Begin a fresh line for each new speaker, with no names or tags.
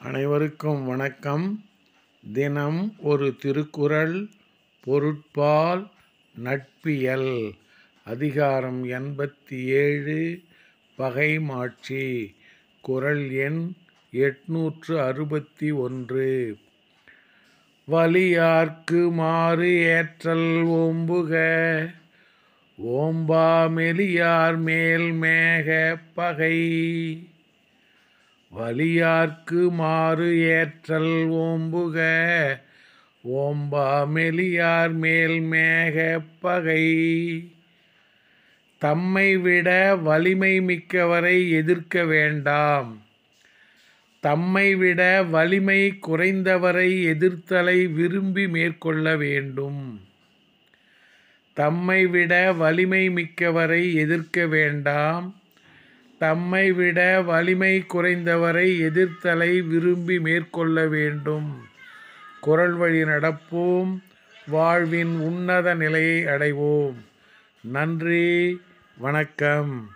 அனைவருக்கும் வணக்கம். தினம் ஒரு திருக்குறள். பொருட்பால் நட்பியல். அதிகாரம் 87 பகைமாட்சி. குறள் எண் 861. வலியார்க்கு மாறு ஏற்றல் ஓம்புக, ஓம்பா மெலியார் மேல் மேக பகை. வலியார்க்கு மாறு ஏற்றல் ஓம்புக, ஓம்பா மெலியார் மேல் மேக பகை. தம்மை விட வலிமை மிக்கவரை எதிர்க்க வேண்டாம், தம்மை விட வலிமை குறைந்தவரை எதிர்த்தலை விரும்பி மேற்கொள்ள வேண்டும். தம்மை விட வலிமை மிக்கவரை எதிர்க்க வேண்டாம், தம்மை விட வலிமை குறைந்தவரை எதிர்த்தலை விரும்பி மேற்கொள்ள வேண்டும். குறள் வழி நடப்போம், வாழ்வின் உன்னத நிலையை அடைவோம். நன்றி, வணக்கம்.